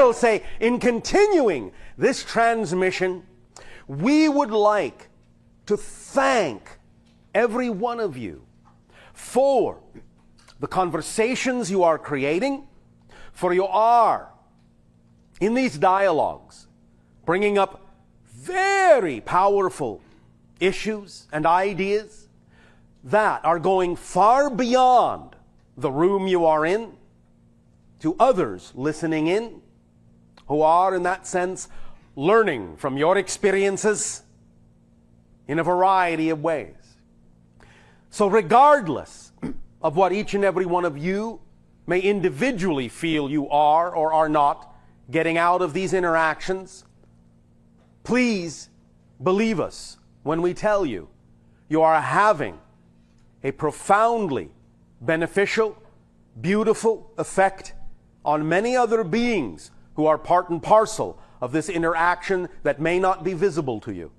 they'll say, in continuing this transmission, we would like to thank every one of you for the conversations you are creating, for you are, in these dialogues, bringing up very powerful issues and ideas that are going far beyond the room you are in, to others listening in, who are, in that sense, learning from your experiences in a variety of ways. So regardless of what each and every one of you may individually feel you are or are not getting out of these interactions, please believe us when we tell you you are having a profoundly beneficial, beautiful effect on many other beings who are part and parcel of this interaction that may not be visible to you,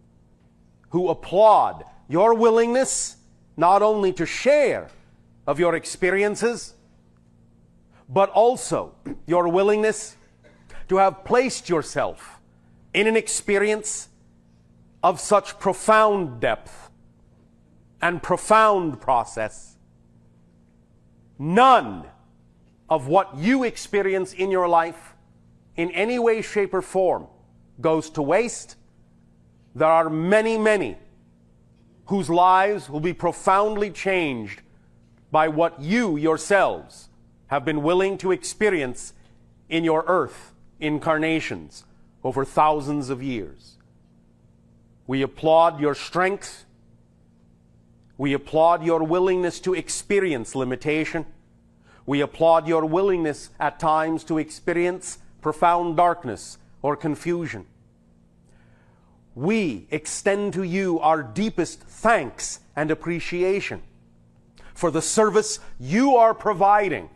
who applaud your willingness not only to share of your experiences, but also your willingness to have placed yourself in an experience of such profound depth and profound process. None of what you experience in your life in any way, shape, or form goes to waste. There are many, many whose lives will be profoundly changed by what you yourselves have been willing to experience in your earth incarnations over thousands of years. We applaud your strength. We applaud your willingness to experience limitation. We applaud your willingness at times to experience profound darkness or confusion. We extend to you our deepest thanks and appreciation for the service you are providing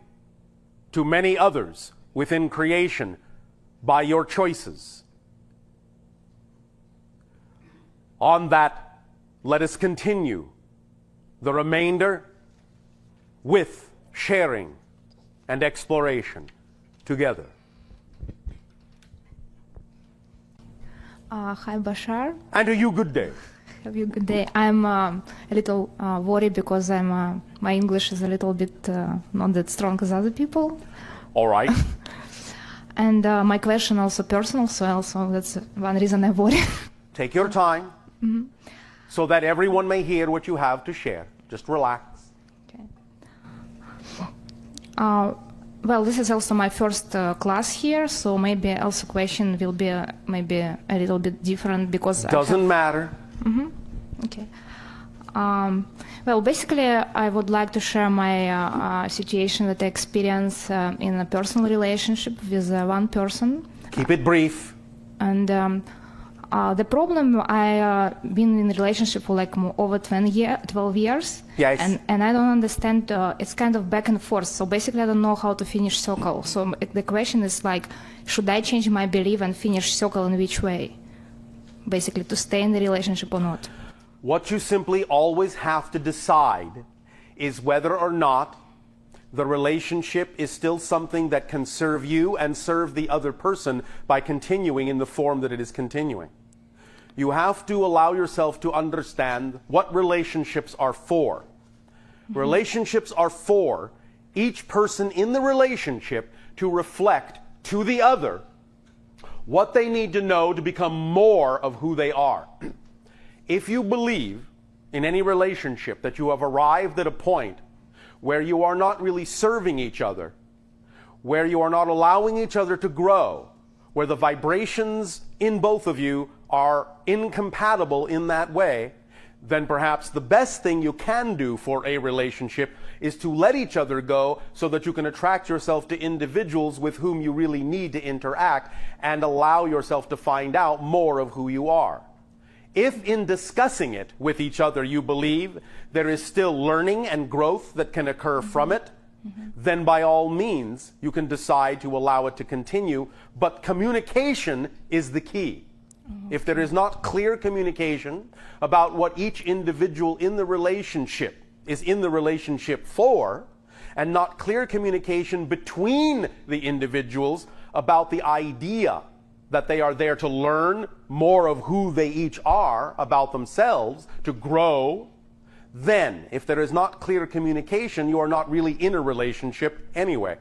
to many others within creation by your choices. On that, let us continue the remainder with sharing and exploration together. Hi, Bashar. And to you, good day. Have you a good day. I'm a little worried because my English is a little bit not that strong as other people. All right. And my question also personal, so also that's one reason I worry. Take your time so that everyone may hear what you have to share. Just relax. Okay. Well, this is also my first class here, so maybe also question will be maybe a little bit different because doesn't matter. Okay. Well, basically, I would like to share my situation that I experience in a personal relationship with one person. Keep it brief. And the problem, I been in a relationship for like over 12 years. Yes. And I don't understand, it's kind of back and forth. So basically, I don't know how to finish circle. So the question is like, should I change my belief and finish circle in which way? Basically, to stay in the relationship or not. What you simply always have to decide is whether or not the relationship is still something that can serve you and serve the other person by continuing in the form that it is continuing. You have to allow yourself to understand what relationships are for. Relationships are for each person in the relationship to reflect to the other what they need to know to become more of who they are. If you believe in any relationship that you have arrived at a point where you are not really serving each other, where you are not allowing each other to grow, where the vibrations in both of you are incompatible in that way, then perhaps the best thing you can do for a relationship is to let each other go so that you can attract yourself to individuals with whom you really need to interact and allow yourself to find out more of who you are. If in discussing it with each other you believe there is still learning and growth that can occur from it, then by all means you can decide to allow it to continue, but communication is the key. If there is not clear communication about what each individual in the relationship is in the relationship for, and not clear communication between the individuals about the idea that they are there to learn more of who they each are about themselves, to grow, then if there is not clear communication, you are not really in a relationship anyway.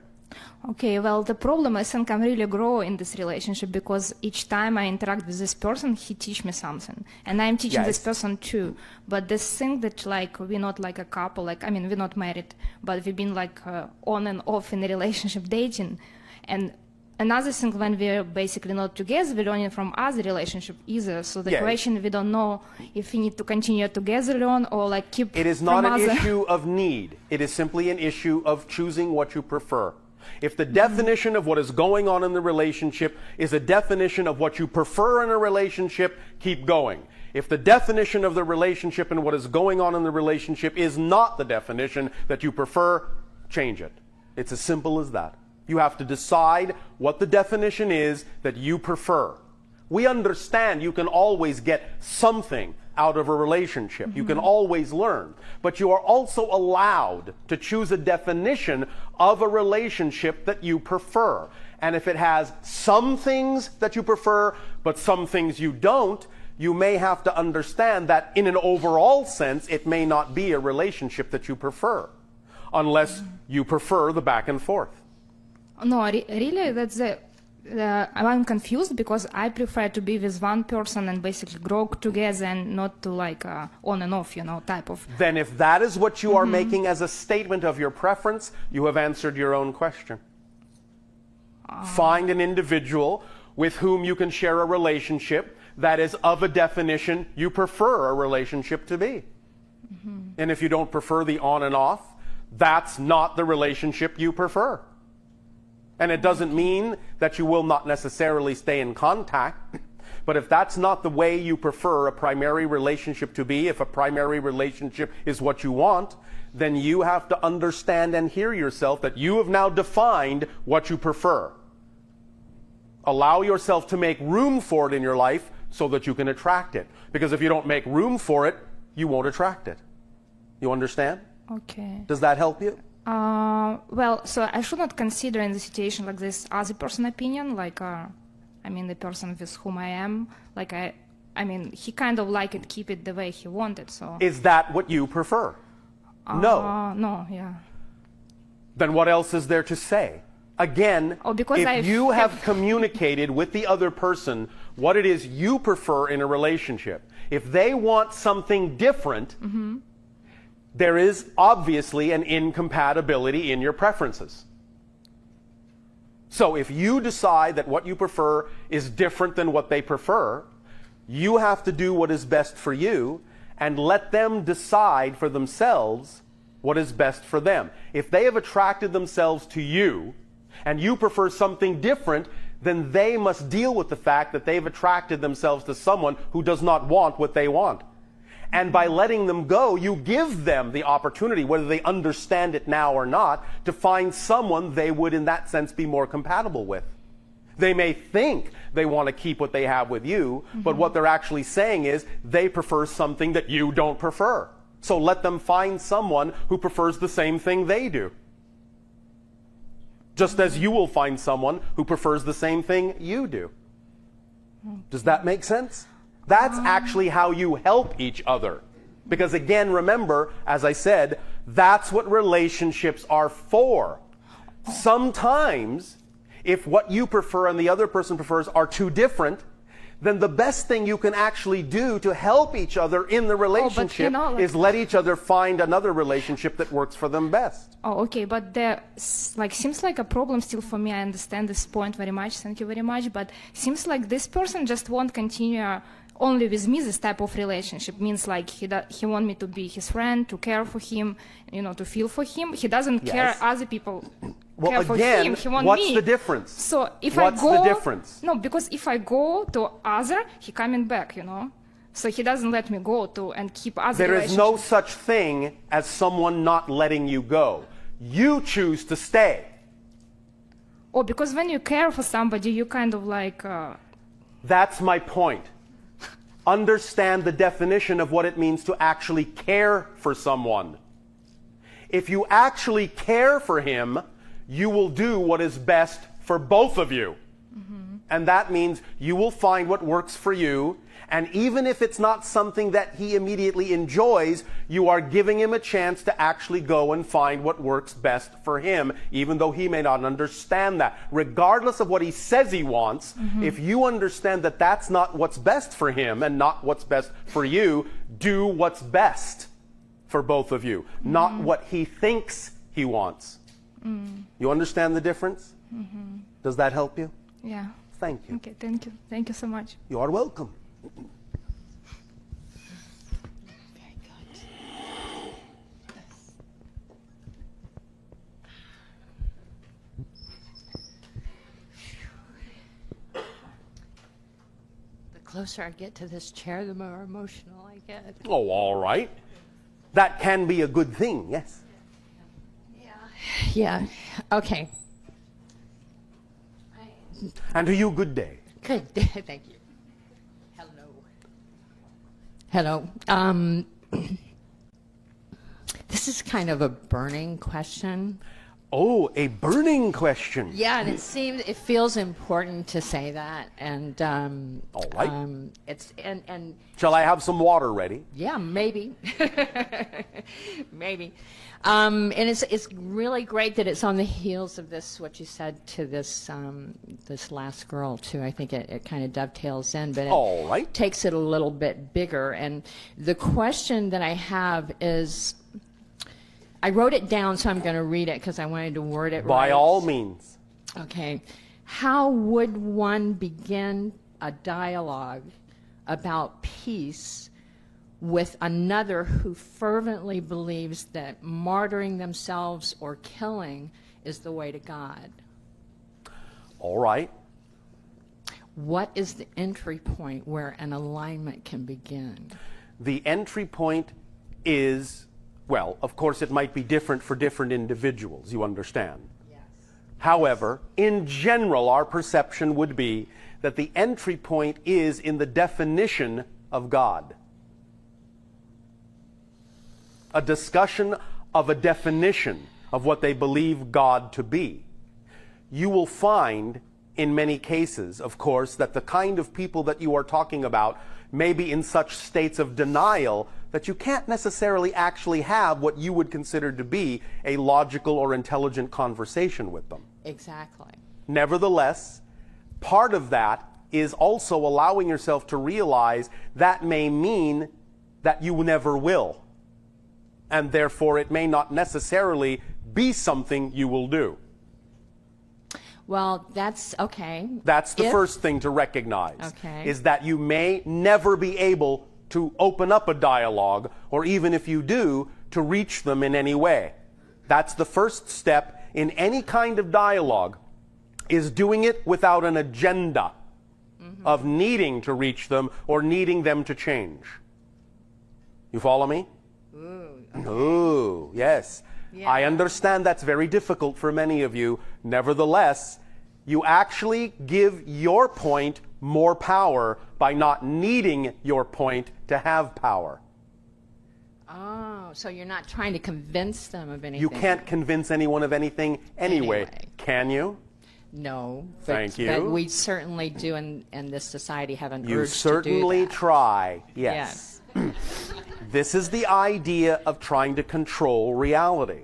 Okay, well, the problem I think I'm really grow in this relationship because each time I interact with this person, he teach me something, and I'm teaching this person too. But this thing that like we're not like a couple, like I mean we're not married, but we've been like on and off in a relationship dating, and another thing when we're basically not together, we're learning from other relationship either. So the question we don't know if we need to continue together learn or like keep. It is not an issue of need. It is simply an issue of choosing what you prefer. If the definition of what is going on in the relationship is a definition of what you prefer in a relationship, keep going. If the definition of the relationship and what is going on in the relationship is not the definition that you prefer, change it. It's as simple as that. You have to decide what the definition is that you prefer. We understand you can always get something out of a relationship. You can always learn. But you are also allowed to choose a definition of a relationship that you prefer. And if it has some things that you prefer, but some things you don't, you may have to understand that in an overall sense, it may not be a relationship that you prefer, unless you prefer the back and forth. No, really, that's the. I'm confused because I prefer to be with one person and basically grow together and not to like on and off, you know, type of. Then if that is what you are making as a statement of your preference, you have answered your own question. Find an individual with whom you can share a relationship that is of a definition you prefer a relationship to be. And if you don't prefer the on and off, that's not the relationship you prefer. And it doesn't mean that you will not necessarily stay in contact, but if that's not the way you prefer a primary relationship to be, if a primary relationship is what you want, then you have to understand and hear yourself that you have now defined what you prefer. Allow yourself to make room for it in your life so that you can attract it. Because if you don't make room for it, you won't attract it. You understand? Okay. Does that help you? Well, so I should not consider in the situation like this other person opinion, like, I mean, the person with whom I am, like, I mean, he kind of like it, keep it the way he wanted, so. Is that what you prefer? No. No, yeah. Then what else is there to say? Again, if you have communicated with the other person what it is you prefer in a relationship, if they want something different, there is obviously an incompatibility in your preferences. So if you decide that what you prefer is different than what they prefer, you have to do what is best for you and let them decide for themselves what is best for them. If they have attracted themselves to you and you prefer something different, then they must deal with the fact that they've attracted themselves to someone who does not want what they want. And by letting them go, you give them the opportunity, whether they understand it now or not, to find someone they would in that sense be more compatible with. They may think they want to keep what they have with you, but what they're actually saying is they prefer something that you don't prefer. So let them find someone who prefers the same thing they do. Just as you will find someone who prefers the same thing you do. Does that make sense? That's actually how you help each other. Because again, remember, as I said, that's what relationships are for. Sometimes, if what you prefer and the other person prefers are too different, then the best thing you can actually do to help each other in the relationship is let each other find another relationship that works for them best. Oh, okay, but there seems like a problem still for me. I understand this point very much. Thank you very much. But seems like this person just won't continue only with me, this type of relationship. Means like he want me to be his friend, to care for him, you know, to feel for him. He doesn't care other people care for him. He want what's me. the difference? So if what's I go, the difference? No, because if I go to other, he coming back, you know. So he doesn't let me go to and keep other. There is no such thing as someone not letting you go. You choose to stay. Oh, because when you care for somebody, you kind of like. That's my point. Understand the definition of what it means to actually care for someone. If you actually care for him, you will do what is best for both of you. And that means you will find what works for you. And even if it's not something that he immediately enjoys, you are giving him a chance to actually go and find what works best for him, even though he may not understand that. Regardless of what he says he wants, if you understand that that's not what's best for him and not what's best for you, do what's best for both of you, not what he thinks he wants. You understand the difference? Does that help you? Yeah. Thank you. Okay, thank you. Thank you so much. You are welcome. Very good. The closer I get to this chair, the more emotional I get. Oh, all right. That can be a good thing, yes. Yeah. Okay. And to you, good day. Good. Thank you. Hello. This is kind of a burning question. Oh, a burning question. Yeah, and it feels important to say that. And All right. it's and Shall I have some water ready? yeah, maybe, maybe. And it's really great that it's on the heels of this, what you said to this this last girl too. I think it kind of dovetails in, but All right. takes it a little bit bigger. And the question that I have is, I wrote it down, so I'm going to read it because I wanted to word it right. By all means. Okay. How would one begin a dialogue about peace with another who fervently believes that martyring themselves or killing is the way to God? All right. What is the entry point where an alignment can begin? The entry point is, well, of course, it might be different for different individuals, you understand. Yes. However, in general, our perception would be that the entry point is in the definition of God. A discussion of a definition of what they believe God to be. You will find, in many cases, of course, that the kind of people that you are talking about may be in such states of denial that you can't necessarily actually have what you would consider to be a logical or intelligent conversation with them. Exactly. Nevertheless, part of that is also allowing yourself to realize that may mean that you never will. And therefore, it may not necessarily be something you will do. Well, that's okay. That's the first thing to recognize, Okay. is that you may never be able to open up a dialogue, or even if you do, to reach them in any way. That's the first step in any kind of dialogue, is doing it without an agenda of needing to reach them or needing them to change. You follow me? Ooh, yes. Yeah. I understand that's very difficult for many of you. Nevertheless, you actually give your point more power by not needing your point to have power. Oh, so you're not trying to convince them of anything. You can't convince anyone of anything anyway. Can you? No. But, Thank you. But we certainly do in this society have an You urge certainly to do that. try, yes. This is the idea of trying to control reality.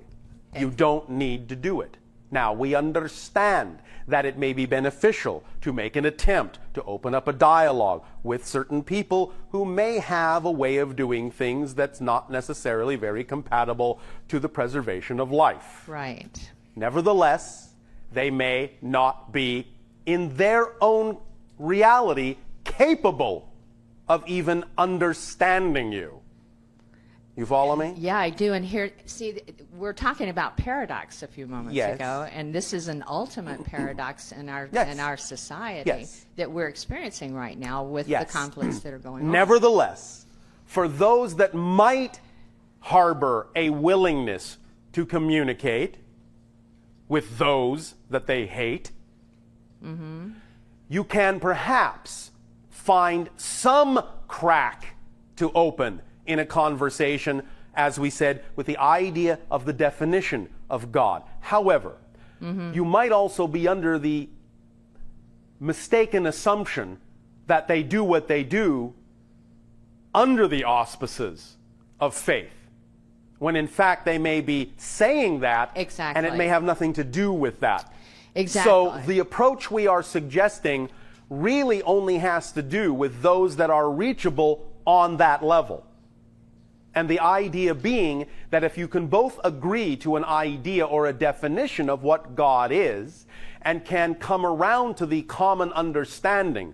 You don't need to do it. Now, we understand that it may be beneficial to make an attempt to open up a dialogue with certain people who may have a way of doing things that's not necessarily very compatible to the preservation of life. Right. Nevertheless, they may not be, in their own reality, capable of even understanding you. You follow me? Yeah, I do. And here, see, we're talking about paradox a few moments Yes. ago, and this is an ultimate paradox in our Yes. in our society Yes. that we're experiencing right now with Yes. the conflicts that are going on. Nevertheless, for those that might harbor a willingness to communicate with those that they hate, you can perhaps find some crack to open in a conversation, as we said, with the idea of the definition of God. However, you might also be under the mistaken assumption that they do what they do under the auspices of faith, when in fact they may be saying that, Exactly. and it may have nothing to do with that. Exactly. So the approach we are suggesting really only has to do with those that are reachable on that level. And the idea being that if you can both agree to an idea or a definition of what God is, and can come around to the common understanding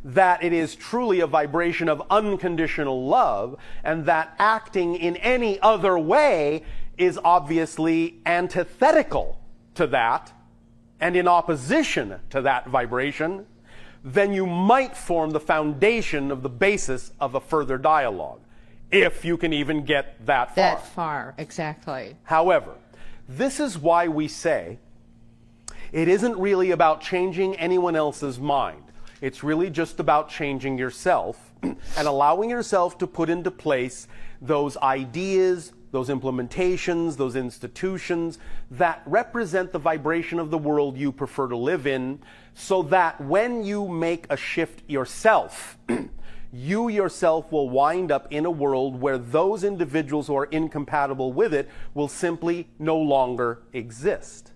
that it is truly a vibration of unconditional love, and that acting in any other way is obviously antithetical to that, and in opposition to that vibration, then you might form the foundation of the basis of a further dialogue, if you can even get that far. That far, exactly. However, this is why we say it isn't really about changing anyone else's mind. It's really just about changing yourself and allowing yourself to put into place those ideas, those implementations, those institutions that represent the vibration of the world you prefer to live in, so that when you make a shift yourself, you yourself will wind up in a world where those individuals who are incompatible with it will simply no longer exist.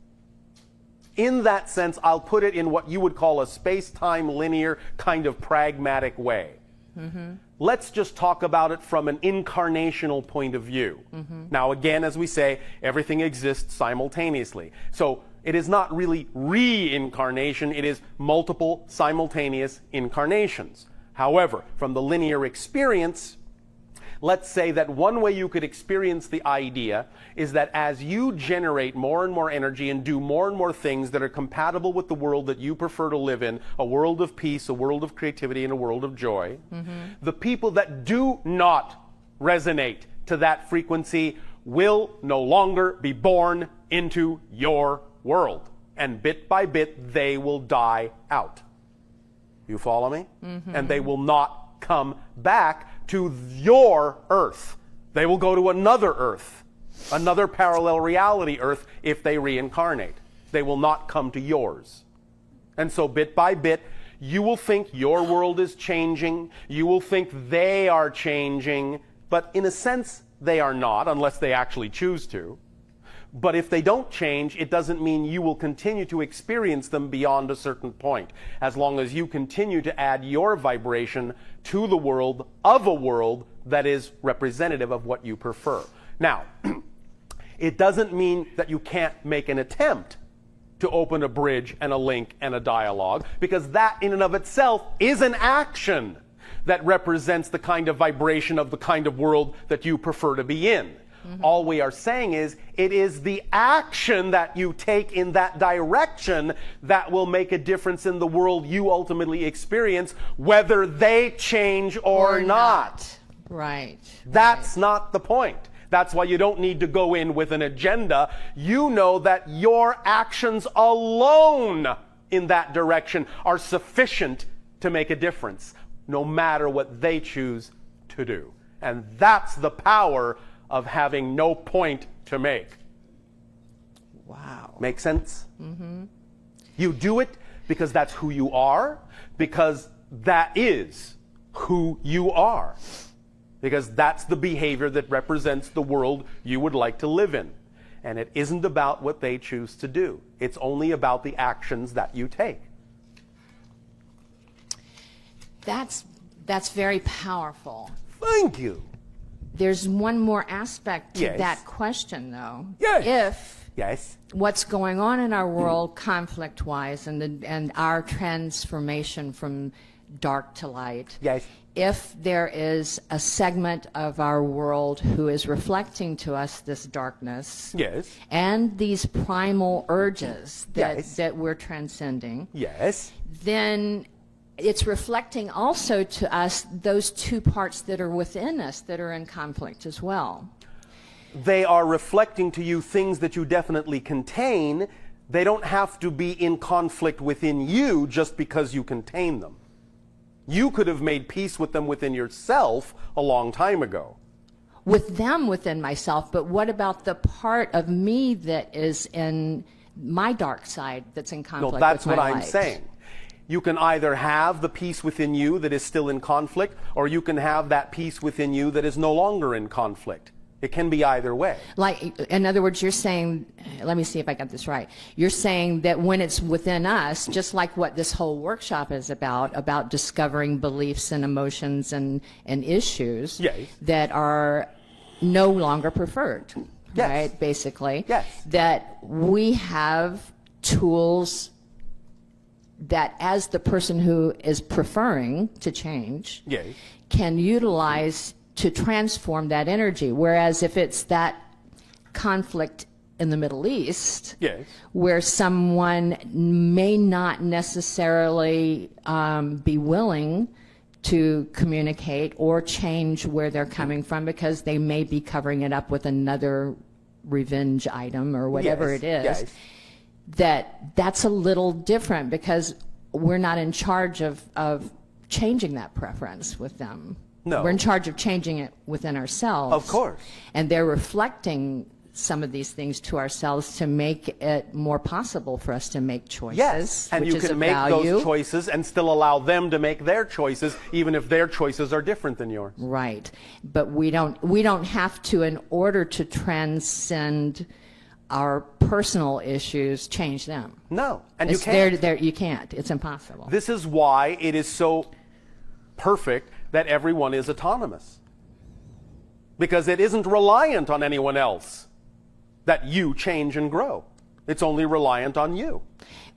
In that sense, I'll put it in what you would call a space-time linear kind of pragmatic way. Mm-hmm. Let's just talk about it from an incarnational point of view. Mm-hmm. Now, again, as we say, everything exists simultaneously. So it is not really reincarnation, it is multiple simultaneous incarnations. However, from the linear experience, let's say that one way you could experience the idea is that as you generate more and more energy and do more and more things that are compatible with the world that you prefer to live in, a world of peace, a world of creativity, and a world of joy, the people that do not resonate to that frequency will no longer be born into your world. And bit by bit, they will die out. You follow me? Mm-hmm. And they will not come back to your earth. They will go to another earth, another parallel reality earth, if they reincarnate. They will not come to yours. And so bit by bit, you will think your world is changing. You will think they are changing. But in a sense, they are not, unless they actually choose to. But if they don't change, it doesn't mean you will continue to experience them beyond a certain point, as long as you continue to add your vibration to the world of a world that is representative of what you prefer. Now, it doesn't mean that you can't make an attempt to open a bridge and a link and a dialogue, because that in and of itself is an action that represents the kind of vibration of the kind of world that you prefer to be in. Mm-hmm. All we are saying is, it is the action that you take in that direction that will make a difference in the world you ultimately experience, whether they change or not. Right. That's not the point. That's why you don't need to go in with an agenda. You know that your actions alone in that direction are sufficient to make a difference, no matter what they choose to do. And that's the power of having no point to make. Wow. Make sense? Mm-hmm. You do it because that's who you are, because that is who you are, because that's the behavior that represents the world you would like to live in. And it isn't about what they choose to do. It's only about the actions that you take. That's very powerful. Thank you. There's one more aspect to Yes. that question, though. Yes. If what's going on in our world, conflict-wise, and our transformation from dark to light, Yes. if there is a segment of our world who is reflecting to us this darkness, Yes. and these primal urges that, Yes. that we're transcending, Yes. then it's reflecting also to us those two parts that are within us that are in conflict as well. They are reflecting to you things that you definitely contain. They don't have to be in conflict within you just because you contain them. You could have made peace with them within yourself a long time ago. With them within myself, but what about the part of me that is in my dark side that's in conflict No, that's with what my I'm light? saying. you can either have the peace within you that is still in conflict, or you can have that peace within you that is no longer in conflict. It can be either way. Like, in other words, you're saying, let me see if I got this right. You're saying that when it's within us, just like what this whole workshop is about discovering beliefs and emotions and issues Yes. that are no longer preferred, Yes. right, basically. Yes. That we have tools that, as the person who is preferring to change, Yes. can utilize to transform that energy. Whereas if it's that conflict in the Middle East, Yes. where someone may not necessarily be willing to communicate or change where they're coming from because they may be covering it up with another revenge item or whatever Yes. it is, Yes. that's a little different because we're not in charge of changing that preference with them. No. We're in charge of changing it within ourselves. Of course. And they're reflecting some of these things to ourselves to make it more possible for us to make choices. Yes, and which you is can of make value. those choices and still allow them to make their choices, even if their choices are different than yours. Right. But we don't have to, in order to transcend our personal issues, change them. No, and It's you can't. you can't. It's impossible. This is why it is so perfect that everyone is autonomous. Because it isn't reliant on anyone else that you change and grow. It's only reliant on you.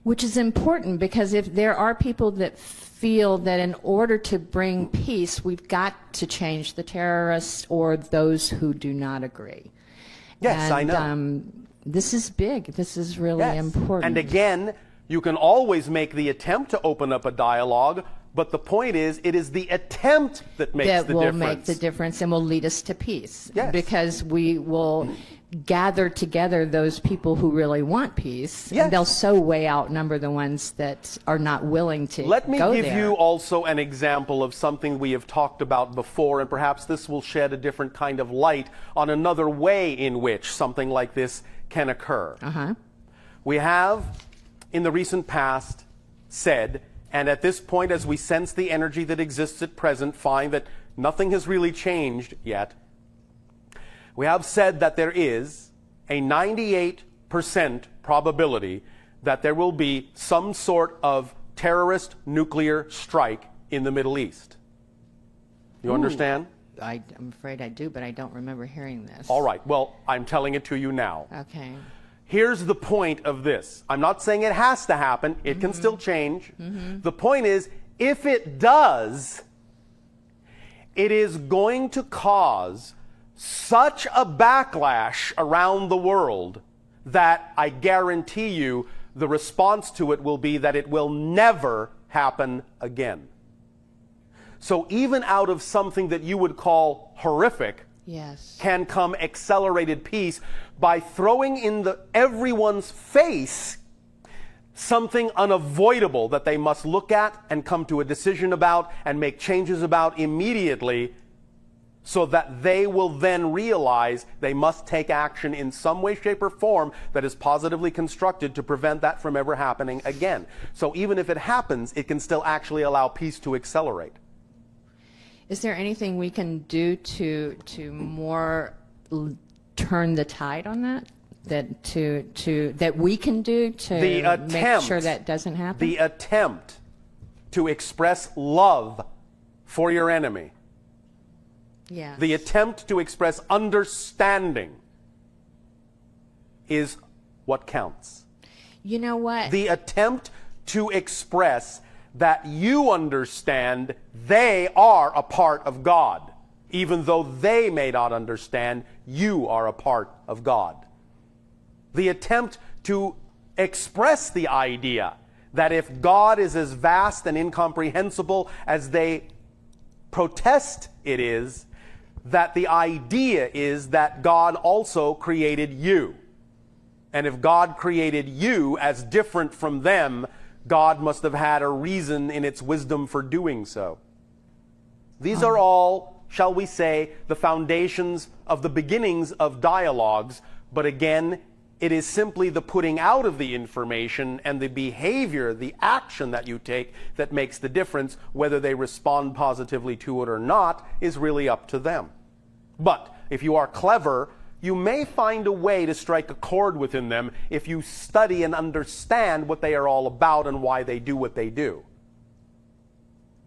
Which is important, because if there are people that feel that in order to bring peace, we've got to change the terrorists or those who do not agree. Yes, and, I know. This is big. This is really Yes. important. And again, you can always make the attempt to open up a dialogue, but the point is, it is the attempt that makes that the will difference. make the difference and will lead us to peace. Yes. Because we will gather together those people who really want peace, Yes. and they'll so way outnumber the ones that are not willing to Let me go give there. you also an example of something we have talked about before, and perhaps this will shed a different kind of light on another way in which something like this can occur. Uh-huh. We have, in the recent past, said, and at this point, as we sense the energy that exists at present, find that nothing has really changed yet, we have said that there is a 98% probability that there will be some sort of terrorist nuclear strike in the Middle East. You understand? I'm afraid I do, but I don't remember hearing this. All right. Well, I'm telling it to you now. Okay. Here's the point of this. I'm not saying it has to happen. It can still change. The point is, if it does, it is going to cause such a backlash around the world that I guarantee you the response to it will be that it will never happen again. So even out of something that you would call horrific, Yes. can come accelerated peace by throwing in everyone's face something unavoidable that they must look at and come to a decision about and make changes about immediately, so that they will then realize they must take action in some way, shape, or form that is positively constructed to prevent that from ever happening again. So even if it happens, it can still actually allow peace to accelerate. Is there anything we can do to more turn the tide on that? That we can do to make sure that doesn't happen? The attempt to express love for your enemy. Yeah. The attempt to express understanding is what counts. You know what? The attempt to express that you understand they are a part of God, even though they may not understand you are a part of God. The attempt to express the idea that if God is as vast and incomprehensible as they protest it is, that the idea is that God also created you. And if God created you as different from them, God must have had a reason in its wisdom for doing so. These are all, shall we say, the foundations of the beginnings of dialogues, but again, It is simply the putting out of the information and the behavior, the action that you take that makes the difference. Whether they respond positively to it or not is really up to them. But if you are clever, you may find a way to strike a chord within them if you study and understand what they are all about and why they do what they do.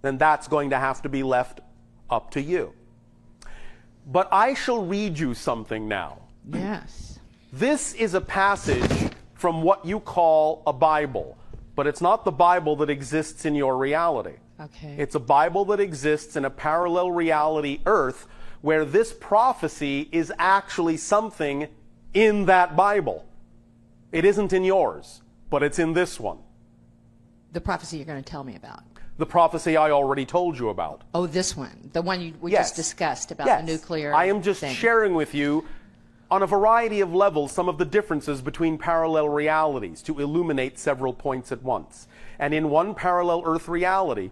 Then that's going to have to be left up to you. But I shall read you something now. Yes. This is a passage from what you call a Bible, but it's not the Bible that exists in your reality. Okay. It's a Bible that exists in a parallel reality earth where this prophecy is actually something in that Bible. It isn't in yours, but it's in this one. The prophecy you're going to tell me about. The prophecy I already told you about. Oh, this one. The one we Yes. just discussed about Yes. the nuclear I am just thing. sharing with you on a variety of levels some of the differences between parallel realities to illuminate several points at once. And in one parallel earth reality,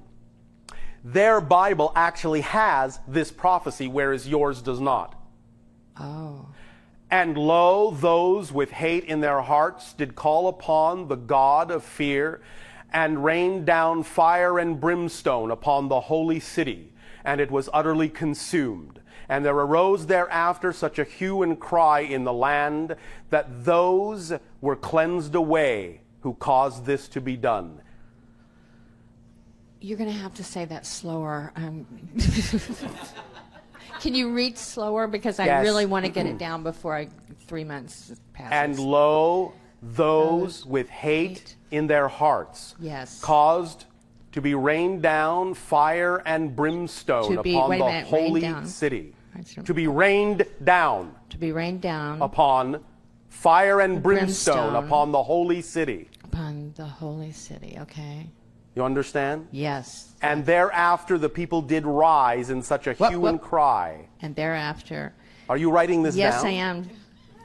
their Bible actually has this prophecy, whereas yours does not. Oh. And lo, those with hate in their hearts did call upon the God of fear, and rained down fire and brimstone upon the holy city, and it was utterly consumed. And there arose thereafter such a hue and cry in the land, that those were cleansed away who caused this to be done. You're going to have to say that slower. Can you read slower? Because I Yes. really want to get it down before 3 months passes. And lo, those with hate in their hearts Yes. caused to be rained down fire and brimstone To be- upon wait a the minute, rained holy down. city. Right. To be rained down To be rained down upon fire and brimstone Brimstone. upon the holy city. upon the holy city. Okay. You understand? Yes. And thereafter the people did rise in such a hue and cry. And thereafter. Are you writing this Yes, down? I am.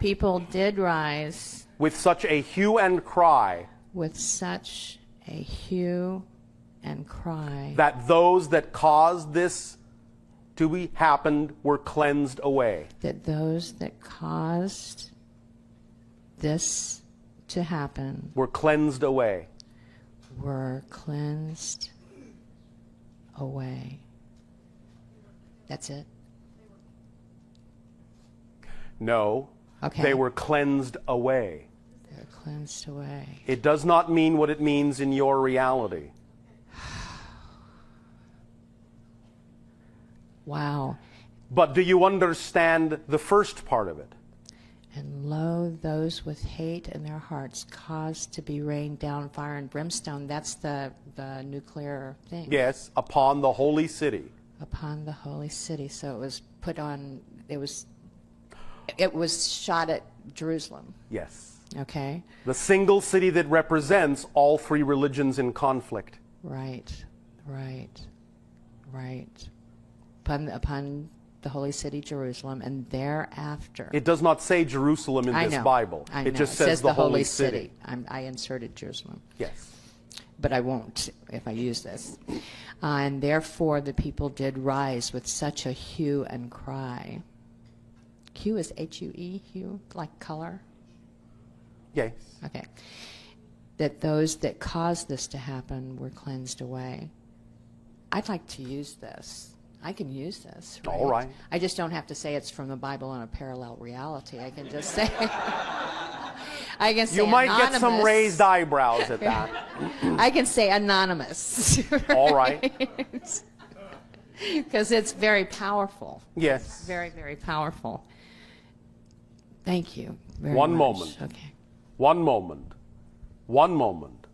People did rise With such a hue and cry with such a hue and cry that those that caused this to be happened were cleansed away. that those that caused this to happen Were cleansed away. were cleansed away. That's it? No. Okay. They were cleansed away. They're cleansed away. It does not mean what it means in your reality. Wow. But do you understand the first part of it? And lo, those with hate in their hearts caused to be rained down fire and brimstone. That's the nuclear thing. Yes, upon the holy city. Upon the holy city. So it was put on, it was shot at Jerusalem. Yes. Okay? The single city that represents all three religions in conflict. Right. Upon the holy city, Jerusalem, and thereafter. It does not say Jerusalem in I this know, Bible. I It know. just says the holy city. city. I inserted Jerusalem. Yes. But I won't if I use this. And therefore the people did rise with such a hue and cry. Hue is H-U-E, hue, like color? Yes. Okay. That those that caused this to happen were cleansed away. I'd like to use this. I can use this, right? All right. I just don't have to say it's from the Bible on a parallel reality. I can just say... I can say You might get some anonymous. raised eyebrows at that. I can say anonymous. All right. Because it's very powerful. Yes. Very, very powerful. Thank you very One much. moment. Okay. One moment. One moment.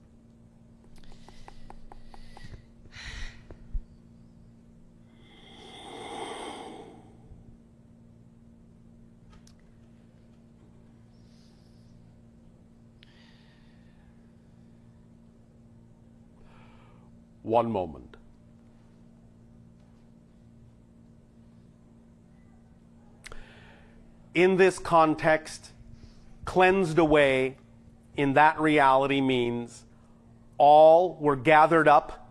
One moment. In this context, cleansed away in that reality means all were gathered up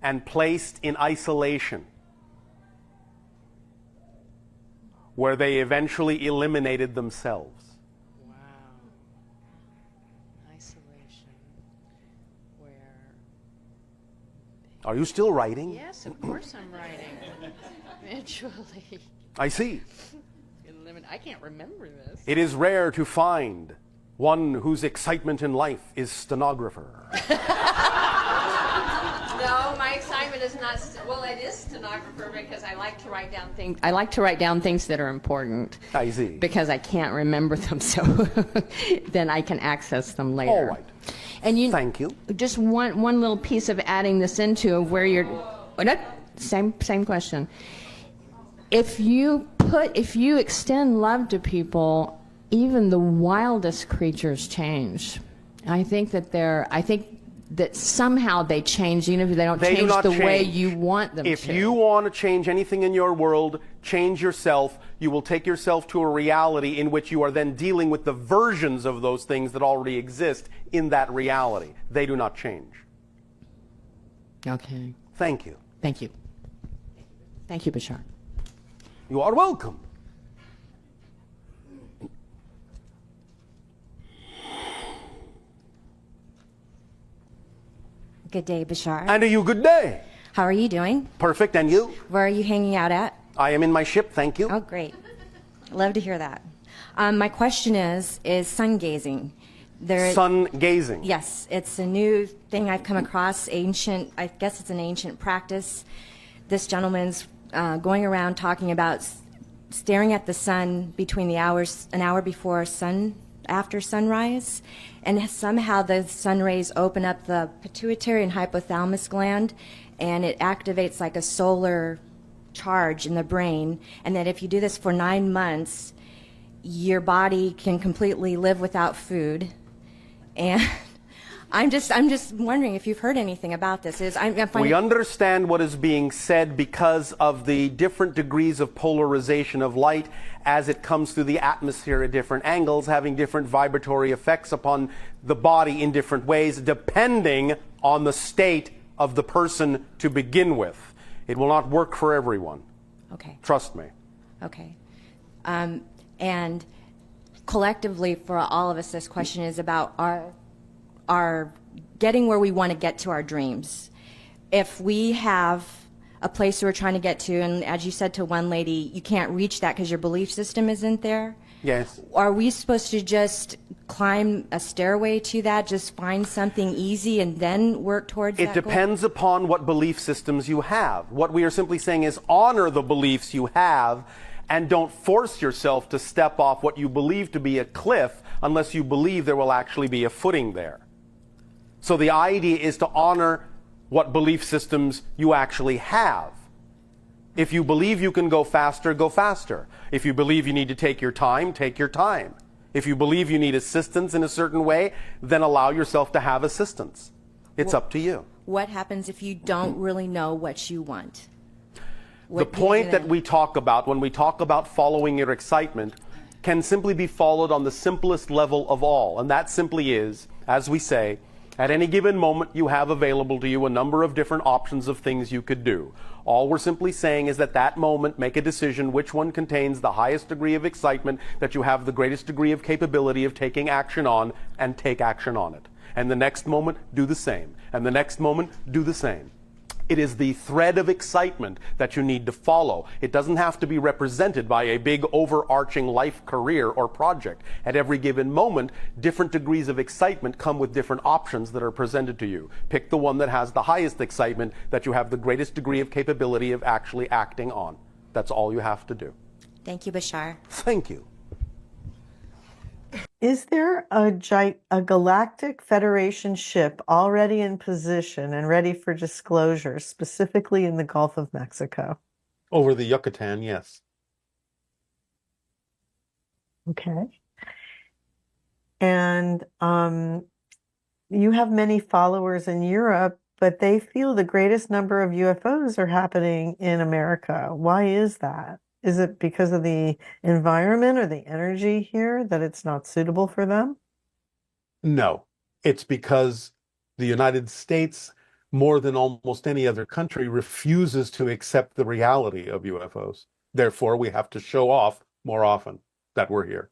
and placed in isolation, where they eventually eliminated themselves. Are you still writing? Yes, of course I'm writing. Eventually. I see. I can't remember this. It is rare to find one whose excitement in life is stenographer. No, my excitement is not. Well, it is stenographer because I like to write down things. I like to write down things that are important. I see. Because I can't remember them, so then I can access them later. All right. And Thank you. Just one little piece of adding this into of where you're. Oh, no, same question. If you extend love to people, even the wildest creatures change. I think that somehow they change, even if they don't change the way you want them to. If you want to change anything in your world, change yourself. You will take yourself to a reality in which you are then dealing with the versions of those things that already exist in that reality. They do not change. Okay. Thank you. Thank you. Thank you, Bashar. You are welcome. Good day, Bashar. And you good day. How are you doing? Perfect. And you? Where are you hanging out at? I am in my ship, thank you. Oh, great. Love to hear that. My question is sun gazing. Sun gazing. Yes, it's a new thing I've come across, ancient, I guess it's an ancient practice. This gentleman's going around talking about staring at the sun between the hours, an hour before after sunrise, and somehow the sun rays open up the pituitary and hypothalamus gland, and it activates like a solar charge in the brain, and that if you do this for 9 months, your body can completely live without food. And I'm just wondering if you've heard anything about this. We understand what is being said because of the different degrees of polarization of light as it comes through the atmosphere at different angles, having different vibratory effects upon the body in different ways, depending on the state of the person to begin with. It will not work for everyone. Okay. Trust me. Okay. And collectively, for all of us, this question is about our getting where we want to get to our dreams. If we have a place we're trying to get to, and as you said to one lady, you can't reach that because your belief system isn't there. Yes. Are we supposed to just climb a stairway to that, just find something easy and then work towards that It depends upon what belief systems you have. What we are simply saying is honor the beliefs you have and don't force yourself to step off what you believe to be a cliff unless you believe there will actually be a footing there. So the idea is to honor what belief systems you actually have. If you believe you can go faster, go faster. If you believe you need to take your time, take your time. If you believe you need assistance in a certain way, then allow yourself to have assistance. It's up to you. What happens if you don't really know what you want? The point that we talk about when we talk about following your excitement can simply be followed on the simplest level of all. And that simply is, as we say, at any given moment you have available to you a number of different options of things you could do. All we're simply saying is that that moment make a decision which one contains the highest degree of excitement that you have the greatest degree of capability of taking action on, and take action on it. And the next moment, do the same. And the next moment, do the same. It is the thread of excitement that you need to follow. It doesn't have to be represented by a big overarching life career or project. At every given moment, different degrees of excitement come with different options that are presented to you. Pick the one that has the highest excitement that you have the greatest degree of capability of actually acting on. That's all you have to do. Thank you, Bashar. Thank you. Is there a Galactic Federation ship already in position and ready for disclosure, specifically in the Gulf of Mexico? Over the Yucatan, yes. Okay. And you have many followers in Europe, but they feel the greatest number of UFOs are happening in America. Why is that? Is it because of the environment or the energy here that it's not suitable for them? No, it's because the United States, more than almost any other country, refuses to accept the reality of UFOs. Therefore, we have to show off more often that we're here.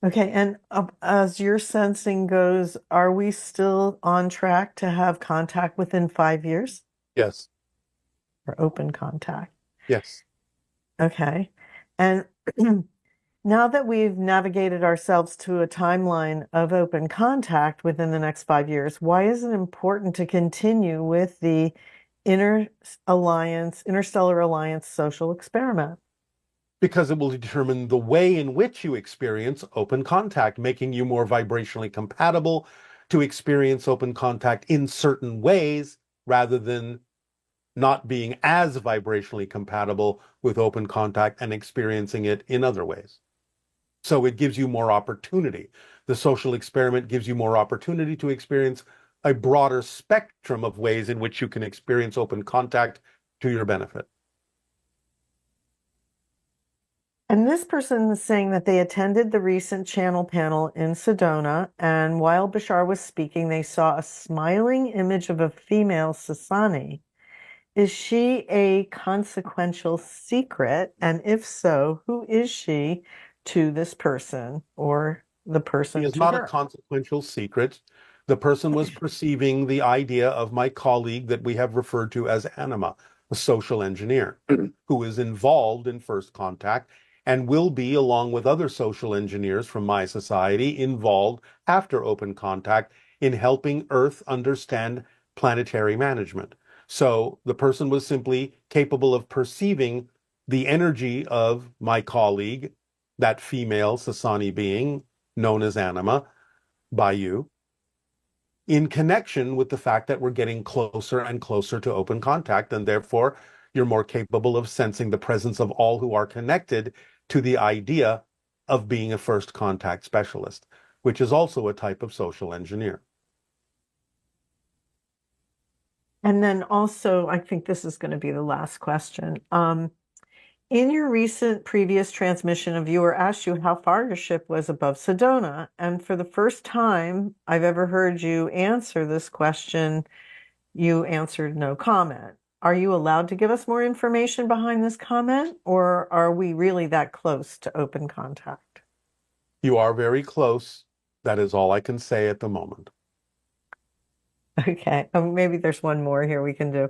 Okay, and as your sensing goes, are we still on track to have contact within 5 years Yes. or open contact? Yes. Okay. And now that we've navigated ourselves to a timeline of open contact within the next 5 years, why is it important to continue with the Interstellar Alliance social experiment? Because it will determine the way in which you experience open contact, making you more vibrationally compatible to experience open contact in certain ways rather than not being as vibrationally compatible with open contact and experiencing it in other ways. So it gives you more opportunity. The social experiment gives you more opportunity to experience a broader spectrum of ways in which you can experience open contact to your benefit. And this person is saying that they attended the recent channel panel in Sedona, and while Bashar was speaking, they saw a smiling image of a female Sasani. Is she a consequential secret? And if so, who is she to this person or the She person is to not a her? consequential secret. The person was perceiving the idea of my colleague that we have referred to as Anima, a social engineer, who is involved in first contact and will be, along with other social engineers from my society, involved after open contact in helping Earth understand planetary management. So the person was simply capable of perceiving the energy of my colleague, that female Sasani being known as Anima by you, in connection with the fact that we're getting closer and closer to open contact, and therefore you're more capable of sensing the presence of all who are connected to the idea of being a first contact specialist, which is also a type of social engineer. And then also, I think this is going to be the last question. In your recent previous transmission, a viewer asked you how far your ship was above Sedona. And for the first time I've ever heard you answer this question, you answered no comment. Are you allowed to give us more information behind this comment, or are we really that close to open contact? You are very close. That is all I can say at the moment. Okay, maybe there's one more here we can do.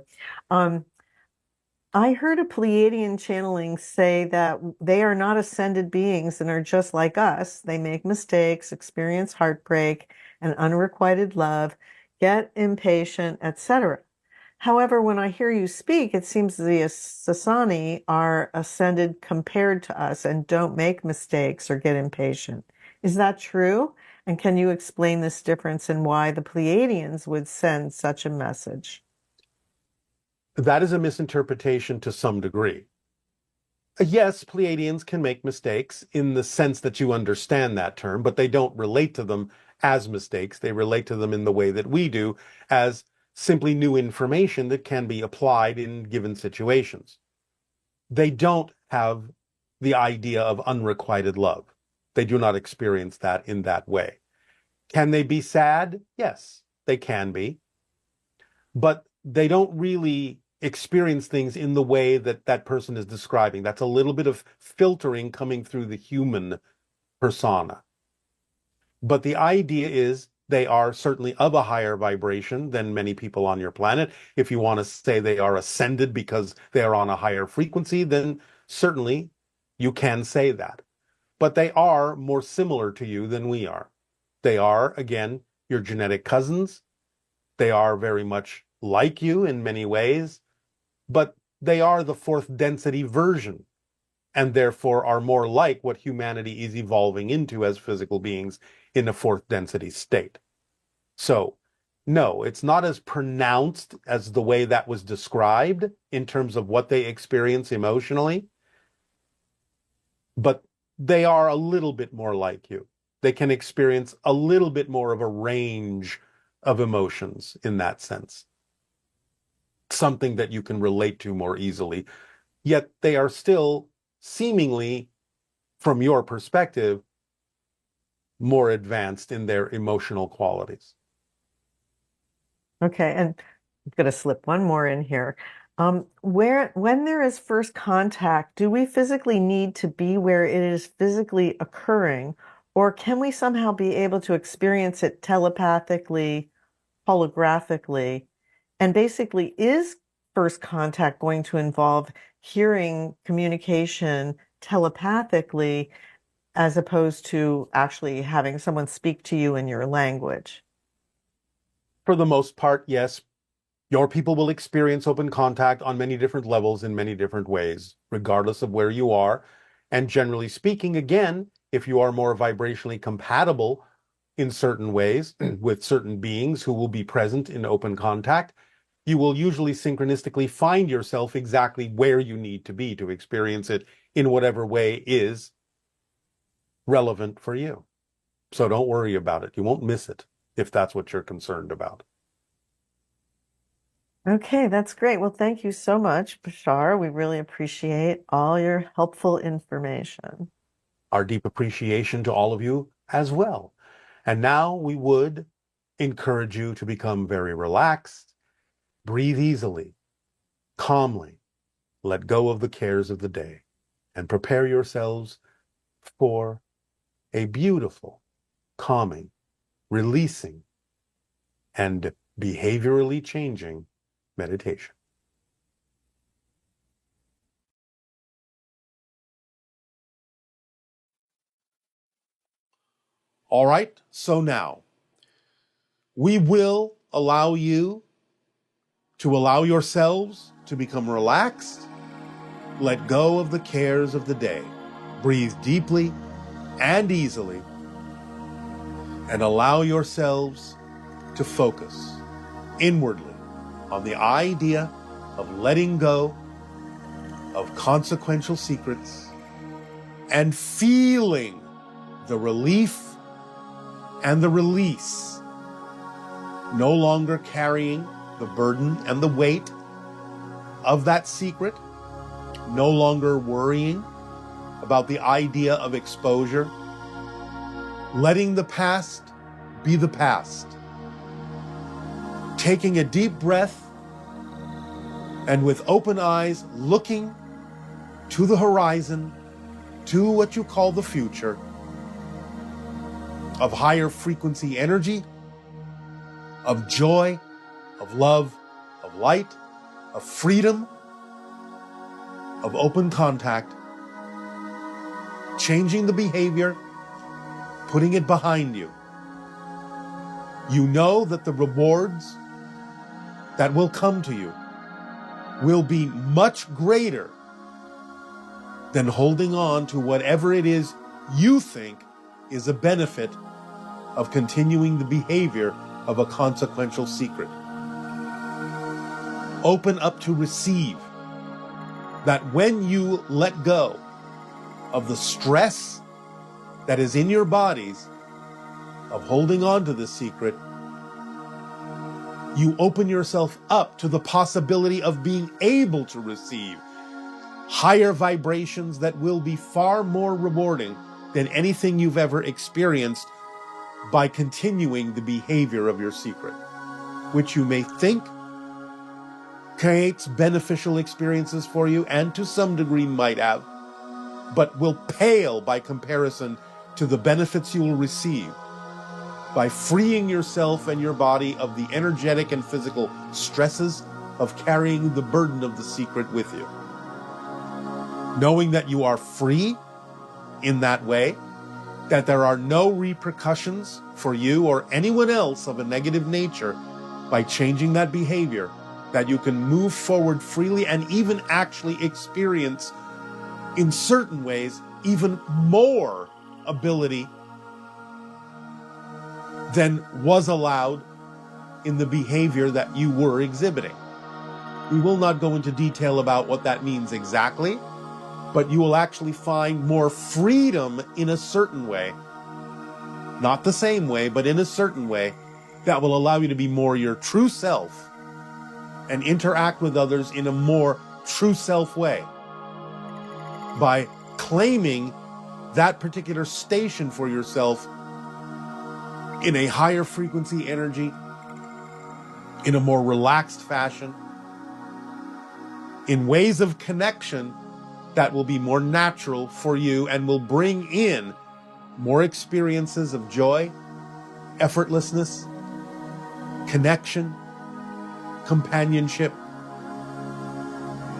I heard a Pleiadian channeling say that they are not ascended beings and are just like us. They make mistakes, experience heartbreak and unrequited love, get impatient, etc. However, when I hear you speak, it seems the Sasani are ascended compared to us and don't make mistakes or get impatient. Is that true? And can you explain this difference and why the Pleiadians would send such a message? That is a misinterpretation to some degree. Yes, Pleiadians can make mistakes in the sense that you understand that term, but they don't relate to them as mistakes. They relate to them in the way that we do, as simply new information that can be applied in given situations. They don't have the idea of unrequited love. They do not experience that in that way. Can they be sad? Yes, they can be. But they don't really experience things in the way that that person is describing. That's a little bit of filtering coming through the human persona. But the idea is they are certainly of a higher vibration than many people on your planet. If you want to say they are ascended because they are on a higher frequency, then certainly you can say that. But they are more similar to you than we are. They are, again, your genetic cousins. They are very much like you in many ways, but they are the fourth density version and therefore are more like what humanity is evolving into as physical beings in a fourth density state. So, no, it's not as pronounced as the way that was described in terms of what they experience emotionally, but they are a little bit more like you. They can experience a little bit more of a range of emotions in that sense. Something that you can relate to more easily. Yet they are still seemingly, from your perspective, more advanced in their emotional qualities. Okay, and I'm going to slip one more in here. When there is first contact, do we physically need to be where it is physically occurring, Or can we somehow be able to experience it telepathically, holographically? And basically, is first contact going to involve hearing communication telepathically as opposed to actually having someone speak to you in your language? For the most part, yes. Your people will experience open contact on many different levels in many different ways, regardless of where you are. And generally speaking, again, if you are more vibrationally compatible in certain ways with certain beings who will be present in open contact, you will usually synchronistically find yourself exactly where you need to be to experience it in whatever way is relevant for you. So don't worry about it. You won't miss it if that's what you're concerned about. Okay, that's great. Well, thank you so much, Bashar. We really appreciate all your helpful information. Our deep appreciation to all of you as well. And now we would encourage you to become very relaxed, breathe easily, calmly, let go of the cares of the day, and prepare yourselves for a beautiful, calming, releasing, and behaviorally changing meditation. All right, so now we will allow you to allow yourselves to become relaxed, let go of the cares of the day, breathe deeply and easily, and allow yourselves to focus inwardly on the idea of letting go of consequential secrets and feeling the relief and the release, no longer carrying the burden and the weight of that secret, no longer worrying about the idea of exposure, letting the past be the past, taking a deep breath and with open eyes looking to the horizon, to what you call the future, of higher frequency energy, of joy, of love, of light, of freedom, of open contact, changing the behavior, putting it behind you. You know that the rewards that will come to you will be much greater than holding on to whatever it is you think is a benefit of continuing the behavior of a consequential secret. Open up to receive that when you let go of the stress that is in your bodies of holding on to the secret, you open yourself up to the possibility of being able to receive higher vibrations that will be far more rewarding than anything you've ever experienced by continuing the behavior of your secret, which you may think creates beneficial experiences for you, and to some degree might have, but will pale by comparison to the benefits you will receive by freeing yourself and your body of the energetic and physical stresses of carrying the burden of the secret with you. Knowing that you are free in that way, that there are no repercussions for you or anyone else of a negative nature by changing that behavior, that you can move forward freely and even actually experience, in certain ways, even more ability than was allowed in the behavior that you were exhibiting. We will not go into detail about what that means exactly, but you will actually find more freedom in a certain way, not the same way, but in a certain way that will allow you to be more your true self and interact with others in a more true self way by claiming that particular station for yourself in a higher frequency energy, in a more relaxed fashion, in ways of connection that will be more natural for you and will bring in more experiences of joy, effortlessness, connection, companionship,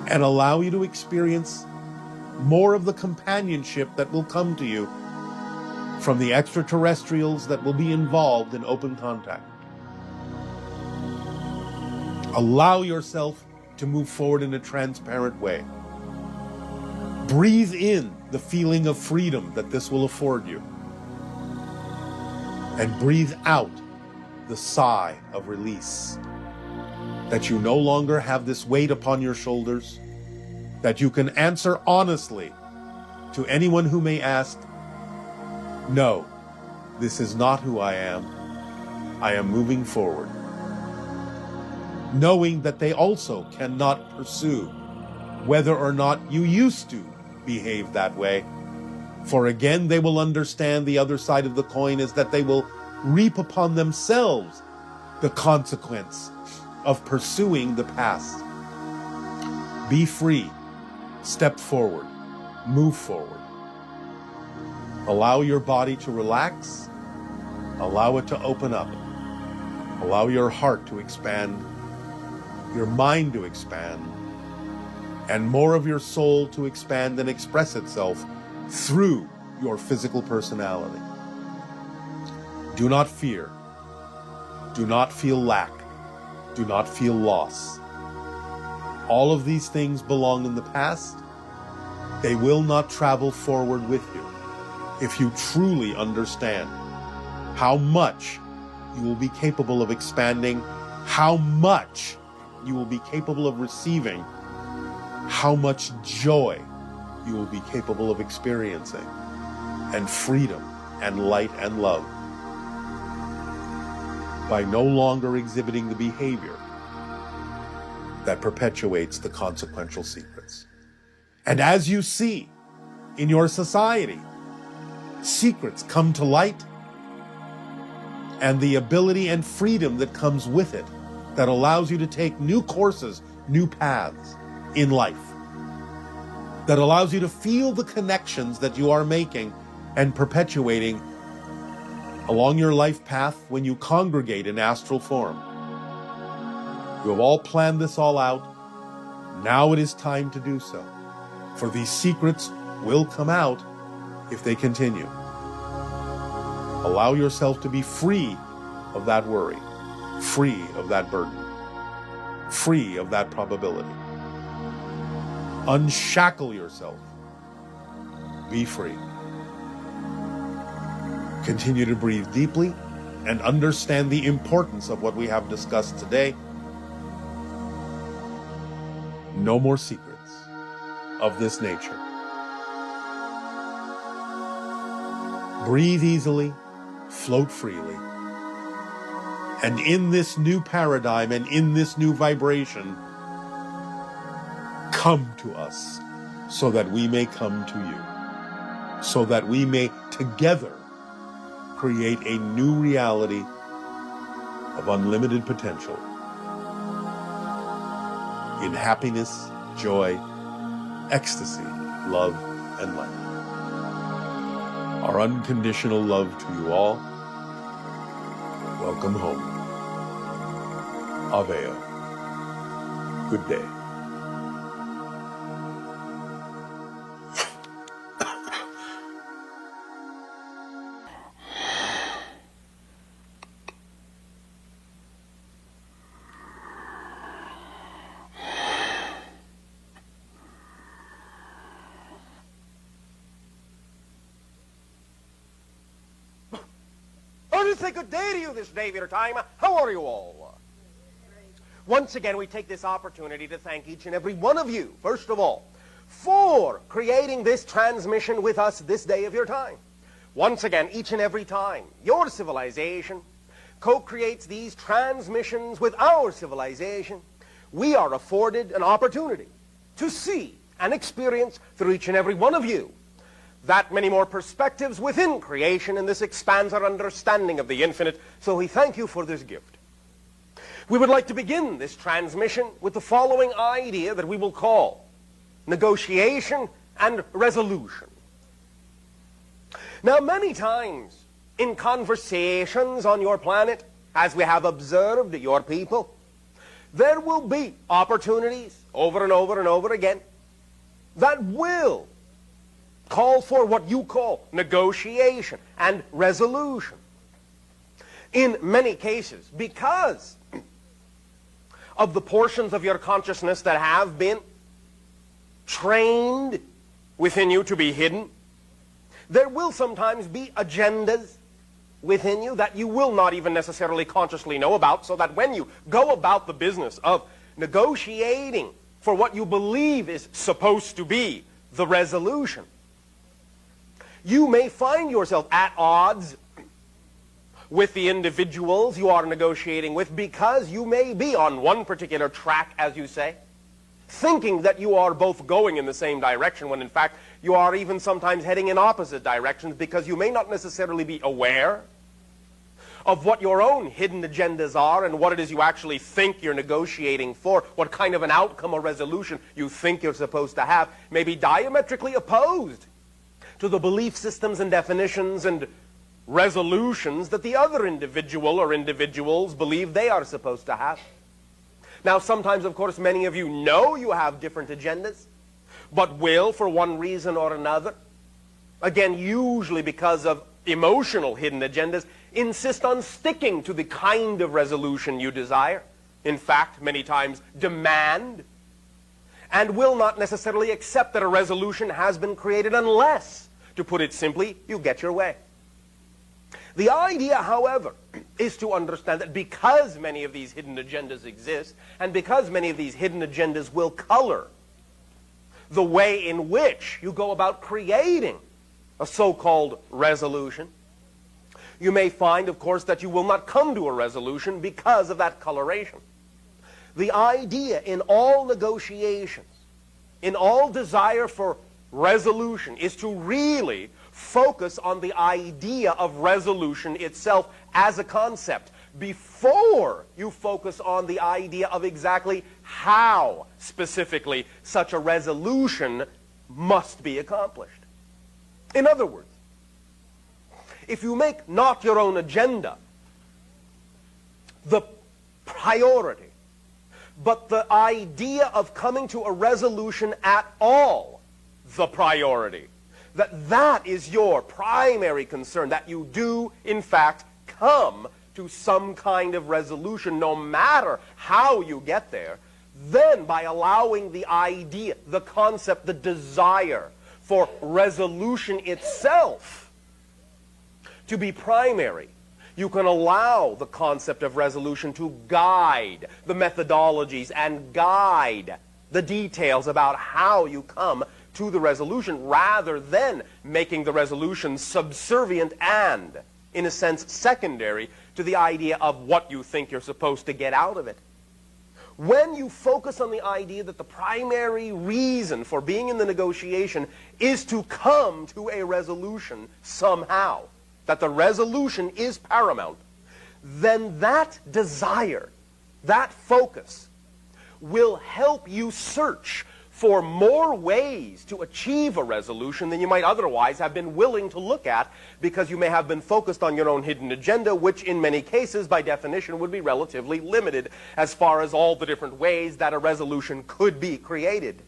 and allow you to experience more of the companionship that will come to you from the extraterrestrials that will be involved in open contact. Allow yourself to move forward in a transparent way. Breathe in the feeling of freedom that this will afford you. And breathe out the sigh of release. That you no longer have this weight upon your shoulders. That you can answer honestly to anyone who may ask, no, this is not who I am. I am moving forward. Knowing that they also cannot pursue whether or not you used to behave that way. For again, they will understand the other side of the coin is that they will reap upon themselves the consequence of pursuing the past. Be free. Step forward. Move forward. Allow your body to relax. Allow it to open up. Allow your heart to expand, your mind to expand, and more of your soul to expand and express itself through your physical personality. Do not fear. Do not feel lack. Do not feel loss. All of these things belong in the past. They will not travel forward with you if you truly understand how much you will be capable of expanding, how much you will be capable of receiving, how much joy you will be capable of experiencing, and freedom and light and love by no longer exhibiting the behavior that perpetuates the consequential secrets. And as you see in your society, secrets come to light, and the ability and freedom that comes with it that allows you to take new courses, new paths in life, that allows you to feel the connections that you are making and perpetuating along your life path when you congregate in astral form. You have all planned this all out. Now it is time to do so. For these secrets will come out if they continue. Allow yourself to be free of that worry, free of that burden, free of that probability. Unshackle yourself. Be free. Continue to breathe deeply and understand the importance of what we have discussed today. No more secrets of this nature. Breathe easily, float freely. And in this new paradigm and in this new vibration, come to us so that we may come to you, so that we may together create a new reality of unlimited potential in happiness, joy, ecstasy, love, and light. Our unconditional love to you all. Welcome home. Avea. Good day. I want to say good day to you this day of your time. How are you all? Once again, we take this opportunity to thank each and every one of you, first of all, for creating this transmission with us this day of your time. Once again, each and every time, your civilization co-creates these transmissions with our civilization. We are afforded an opportunity to see and experience through each and every one of you that many more perspectives within creation, and this expands our understanding of the infinite. So we thank you for this gift. We would like to begin this transmission with the following idea that we will call negotiation and resolution. Now, many times in conversations on your planet, as we have observed your people, there will be opportunities over and over and over again that will call for what you call negotiation and resolution. In many cases, because of the portions of your consciousness that have been trained within you to be hidden, there will sometimes be agendas within you that you will not even necessarily consciously know about, so that when you go about the business of negotiating for what you believe is supposed to be the resolution, you may find yourself at odds with the individuals you are negotiating with, because you may be on one particular track, as you say, thinking that you are both going in the same direction, when in fact you are even sometimes heading in opposite directions, because you may not necessarily be aware of what your own hidden agendas are and what it is you actually think you're negotiating for, what kind of an outcome or resolution you think you're supposed to have, may be diametrically opposed to the belief systems and definitions and resolutions that the other individual or individuals believe they are supposed to have. Now, sometimes, of course, many of you know you have different agendas, but will, for one reason or another, again, usually because of emotional hidden agendas, insist on sticking to the kind of resolution you desire. In fact, many times demand, and will not necessarily accept that a resolution has been created unless, to put it simply, you get your way. The idea, however, is to understand that because many of these hidden agendas exist, and because many of these hidden agendas will color the way in which you go about creating a so-called resolution, you may find, of course, that you will not come to a resolution because of that coloration. The idea in all negotiations, in all desire for resolution, is to really focus on the idea of resolution itself as a concept before you focus on the idea of exactly how specifically such a resolution must be accomplished. In other words, if you make not your own agenda the priority, but the idea of coming to a resolution at all the priority, that is your primary concern, that you do, in fact, come to some kind of resolution, no matter how you get there, then by allowing the idea, the concept, the desire for resolution itself to be primary, you can allow the concept of resolution to guide the methodologies and guide the details about how you come to the resolution, rather than making the resolution subservient and, in a sense, secondary to the idea of what you think you're supposed to get out of it. When you focus on the idea that the primary reason for being in the negotiation is to come to a resolution somehow, that the resolution is paramount, then that desire, that focus, will help you search for more ways to achieve a resolution than you might otherwise have been willing to look at, because you may have been focused on your own hidden agenda, which in many cases, by definition, would be relatively limited as far as all the different ways that a resolution could be created.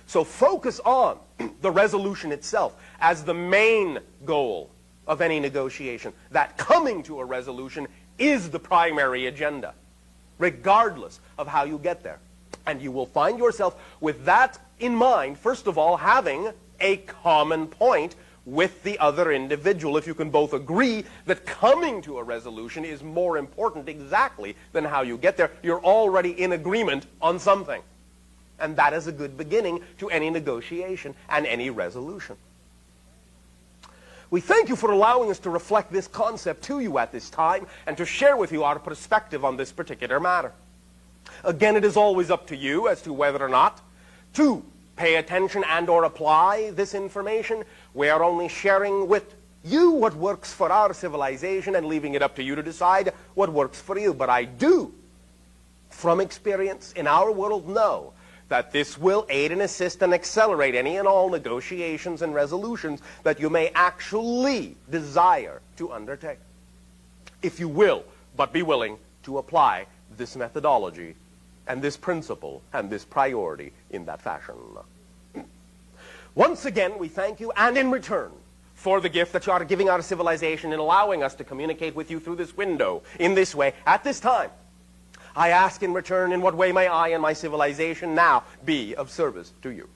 So focus on the resolution itself as the main goal of any negotiation, that coming to a resolution is the primary agenda, regardless of how you get there. And you will find yourself with that in mind, first of all, having a common point with the other individual. If you can both agree that coming to a resolution is more important exactly than how you get there, you're already in agreement on something. And that is a good beginning to any negotiation and any resolution. We thank you for allowing us to reflect this concept to you at this time and to share with you our perspective on this particular matter. Again, it is always up to you as to whether or not to pay attention and or apply this information. We are only sharing with you what works for our civilization and leaving it up to you to decide what works for you. But I do, from experience in our world, know that this will aid and assist and accelerate any and all negotiations and resolutions that you may actually desire to undertake. If you will, but be willing to apply this methodology and this principle and this priority in that fashion. Once again, we thank you, and in return for the gift that you are giving our civilization in allowing us to communicate with you through this window in this way at this time, I ask in return, in what way may I and my civilization now be of service to you?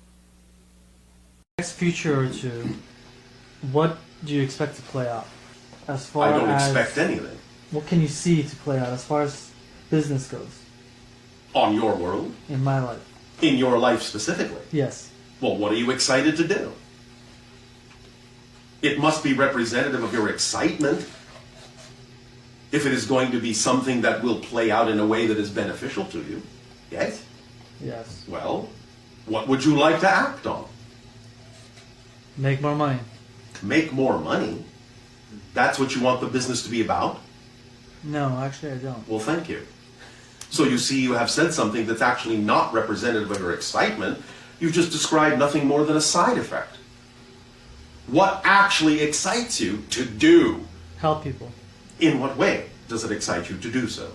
Next future or two, what do you expect to play out? As far I don't as expect anything. what can you see to play out as far as business goes On your world? in my life? In your life specifically? Yes. Well, what are you excited to do? It must be representative of your excitement. If it is going to be something that will play out in a way that is beneficial to you. Yes? Yes. Well, what would you like to act on? Make more money. To make more money? That's what you want the business to be about? No, actually I don't. Well, thank you. So you see, you have said something that's actually not representative of your excitement. You've just described nothing more than a side effect. What actually excites you to do? Help people. In what way does it excite you to do so?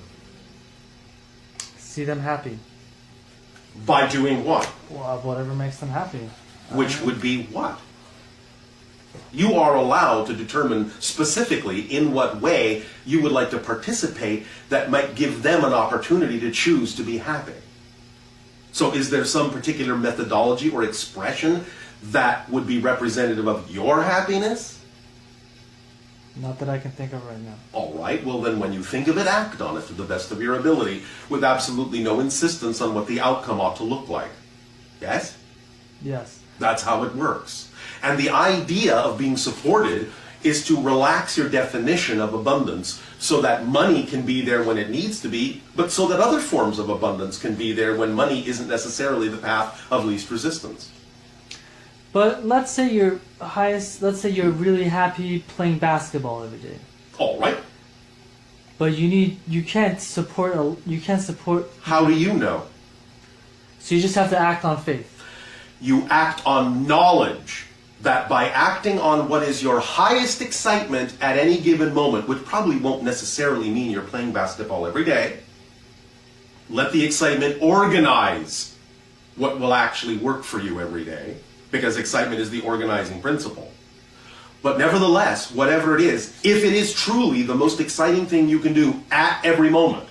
See them happy. By doing what? Well, whatever makes them happy. Which would be what? You are allowed to determine specifically in what way you would like to participate that might give them an opportunity to choose to be happy. So is there some particular methodology or expression that would be representative of your happiness? Not that I can think of right now. All right, well then when you think of it, act on it to the best of your ability with absolutely no insistence on what the outcome ought to look like. Yes? Yes. That's how it works. And the idea of being supported is to relax your definition of abundance so that money can be there when it needs to be, but so that other forms of abundance can be there when money isn't necessarily the path of least resistance. But let's say you're really happy playing basketball every day. All right. But you can't support. How do you know? So you just have to act on faith. You act on knowledge that by acting on what is your highest excitement at any given moment, which probably won't necessarily mean you're playing basketball every day, let the excitement organize what will actually work for you every day, because excitement is the organizing principle. But nevertheless, whatever it is, if it is truly the most exciting thing you can do at every moment,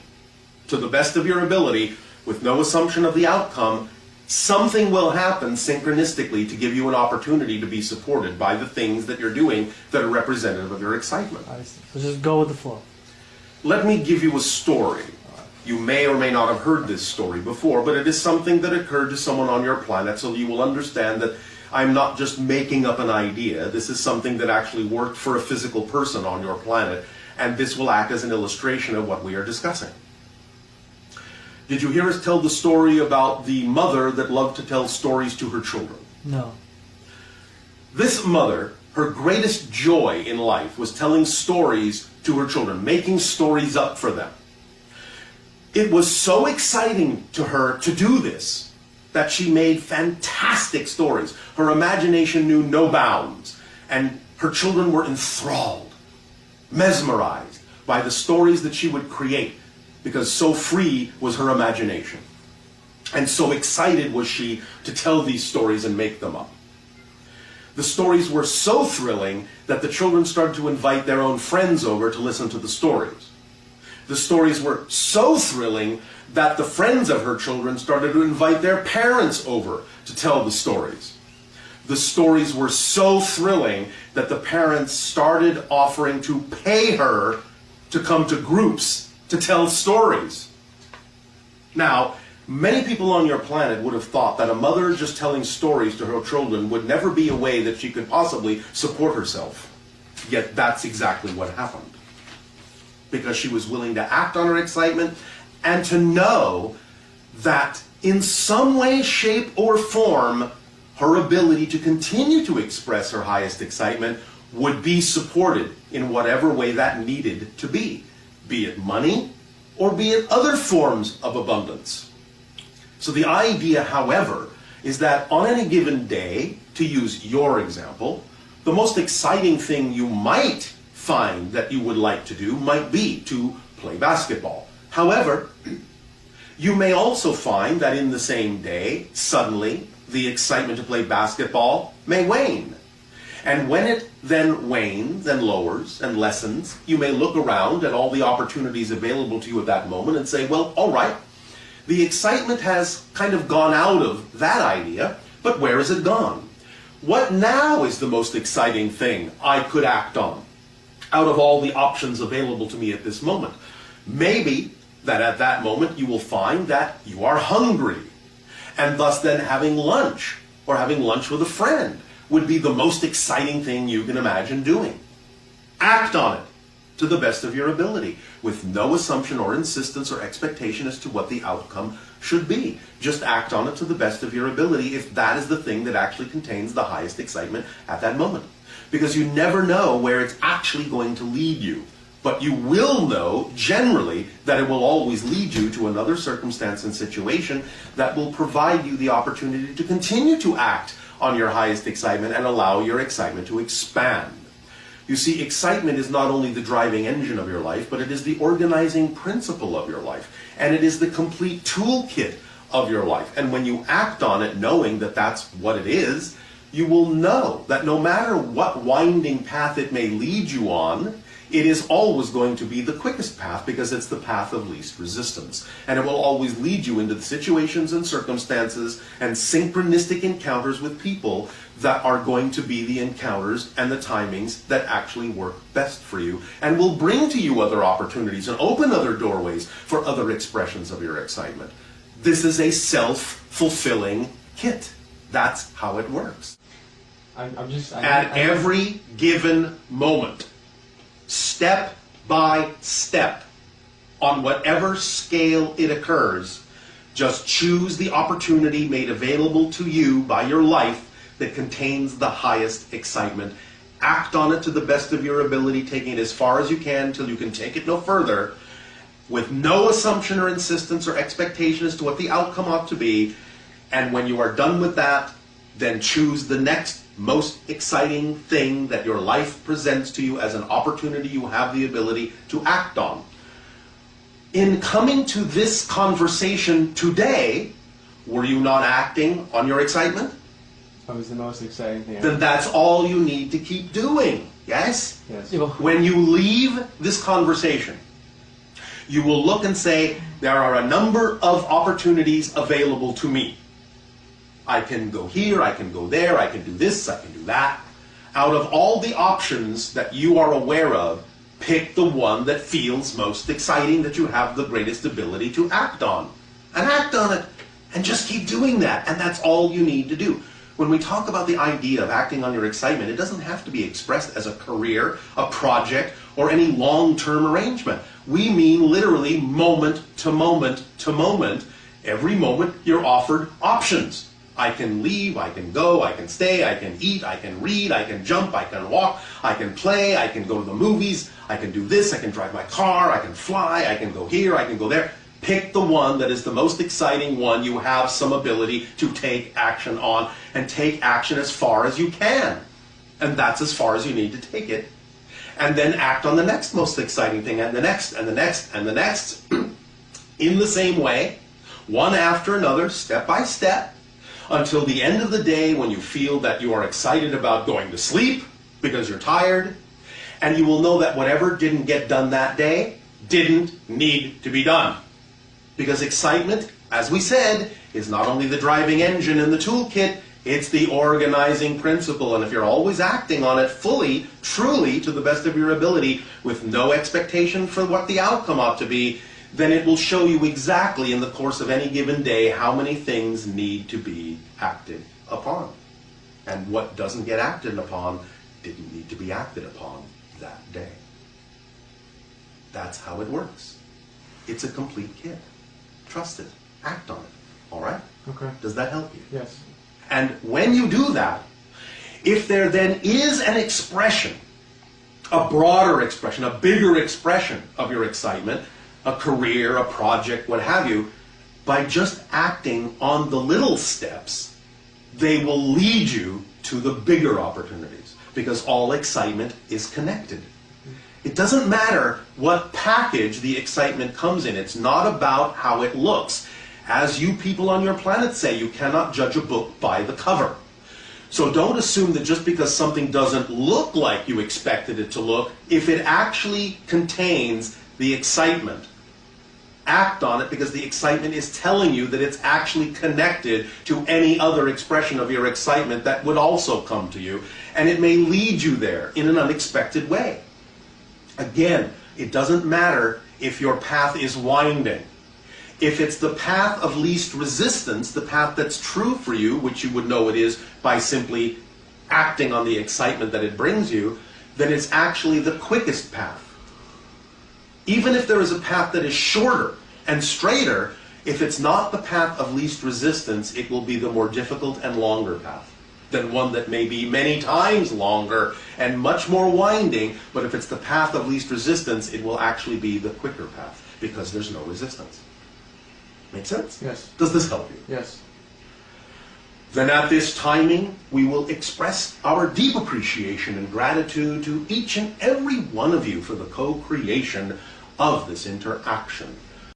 to the best of your ability, with no assumption of the outcome, something will happen synchronistically to give you an opportunity to be supported by the things that you're doing that are representative of your excitement. I see. So just go with the flow. Let me give you a story. You may or may not have heard this story before, but it is something that occurred to someone on your planet, so you will understand that I'm not just making up an idea. This is something that actually worked for a physical person on your planet, and this will act as an illustration of what we are discussing. Did you hear us tell the story about the mother that loved to tell stories to her children? No. This mother, her greatest joy in life was telling stories to her children, making stories up for them. It was so exciting to her to do this that she made fantastic stories. Her imagination knew no bounds, and her children were enthralled, mesmerized by the stories that she would create, because so free was her imagination. And so excited was she to tell these stories and make them up. The stories were so thrilling that the children started to invite their own friends over to listen to the stories. The stories were so thrilling that the friends of her children started to invite their parents over to tell the stories. The stories were so thrilling that the parents started offering to pay her to come to groups to tell stories. Now, many people on your planet would have thought that a mother just telling stories to her children would never be a way that she could possibly support herself. Yet that's exactly what happened. Because she was willing to act on her excitement and to know that in some way, shape, or form, her ability to continue to express her highest excitement would be supported in whatever way that needed to be it money or be it other forms of abundance. So the idea, however, is that on any given day, to use your example, the most exciting thing you might find that you would like to do might be to play basketball. However, you may also find that in the same day, suddenly, the excitement to play basketball may wane. And when it then wanes and lowers and lessens, you may look around at all the opportunities available to you at that moment and say, well, all right, the excitement has kind of gone out of that idea, but where has it gone? What now is the most exciting thing I could act on out of all the options available to me at this moment? Maybe that at that moment you will find that you are hungry, and thus then having lunch or having lunch with a friend would be the most exciting thing you can imagine doing. Act on it to the best of your ability, with no assumption or insistence or expectation as to what the outcome should be. Just act on it to the best of your ability if that is the thing that actually contains the highest excitement at that moment. Because you never know where it's actually going to lead you. But you will know, generally, that it will always lead you to another circumstance and situation that will provide you the opportunity to continue to act on your highest excitement and allow your excitement to expand. You see, excitement is not only the driving engine of your life, but it is the organizing principle of your life. And it is the complete toolkit of your life. And when you act on it knowing that that's what it is, you will know that no matter what winding path it may lead you on, it is always going to be the quickest path because it's the path of least resistance. And it will always lead you into the situations and circumstances and synchronistic encounters with people that are going to be the encounters and the timings that actually work best for you and will bring to you other opportunities and open other doorways for other expressions of your excitement. This is a self-fulfilling kit. That's how it works. At every given moment, step by step, on whatever scale it occurs, just choose the opportunity made available to you by your life that contains the highest excitement. Act on it to the best of your ability, taking it as far as you can till you can take it no further, with no assumption or insistence or expectation as to what the outcome ought to be. And when you are done with that, then choose the next most exciting thing that your life presents to you as an opportunity you have the ability to act on. In coming to this conversation today, were you not acting on your excitement? That was the most exciting thing. Then that's all you need to keep doing, yes? Yes. When you leave this conversation, you will look and say, there are a number of opportunities available to me. I can go here, I can go there, I can do this, I can do that. Out of all the options that you are aware of, pick the one that feels most exciting, that you have the greatest ability to act on. And act on it. And just keep doing that. And that's all you need to do. When we talk about the idea of acting on your excitement, it doesn't have to be expressed as a career, a project, or any long-term arrangement. We mean literally moment to moment to moment. Every moment you're offered options. I can leave, I can go, I can stay, I can eat, I can read, I can jump, I can walk, I can play, I can go to the movies, I can do this, I can drive my car, I can fly, I can go here, I can go there. Pick the one that is the most exciting one you have some ability to take action on, and take action as far as you can. And that's as far as you need to take it. And then act on the next most exciting thing, and the next, and the next, and the next, in the same way, one after another, step by step, until the end of the day when you feel that you are excited about going to sleep because you're tired, and you will know that whatever didn't get done that day didn't need to be done. Because excitement, as we said, is not only the driving engine in the toolkit, it's the organizing principle. And if you're always acting on it fully, truly, to the best of your ability, with no expectation for what the outcome ought to be, then it will show you exactly in the course of any given day how many things need to be acted upon. And what doesn't get acted upon didn't need to be acted upon that day. That's how it works. It's a complete kit. Trust it. Act on it. All right? Okay. Does that help you? Yes. And when you do that, if there then is an expression, a broader expression, a bigger expression of your excitement, a career, a project, what have you, by just acting on the little steps, they will lead you to the bigger opportunities, because all excitement is connected. It doesn't matter what package the excitement comes in. It's not about how it looks. As you people on your planet say, you cannot judge a book by the cover. So don't assume that just because something doesn't look like you expected it to look, if it actually contains the excitement, act on it, because the excitement is telling you that it's actually connected to any other expression of your excitement that would also come to you, and it may lead you there in an unexpected way. Again, it doesn't matter if your path is winding. If it's the path of least resistance, the path that's true for you, which you would know it is by simply acting on the excitement that it brings you, then it's actually the quickest path. Even if there is a path that is shorter and straighter, if it's not the path of least resistance, it will be the more difficult and longer path than one that may be many times longer and much more winding. But if it's the path of least resistance, it will actually be the quicker path, because there's no resistance. Make sense? Yes. Does this help you? Yes. Then at this timing, we will express our deep appreciation and gratitude to each and every one of you for the co-creation of this interaction.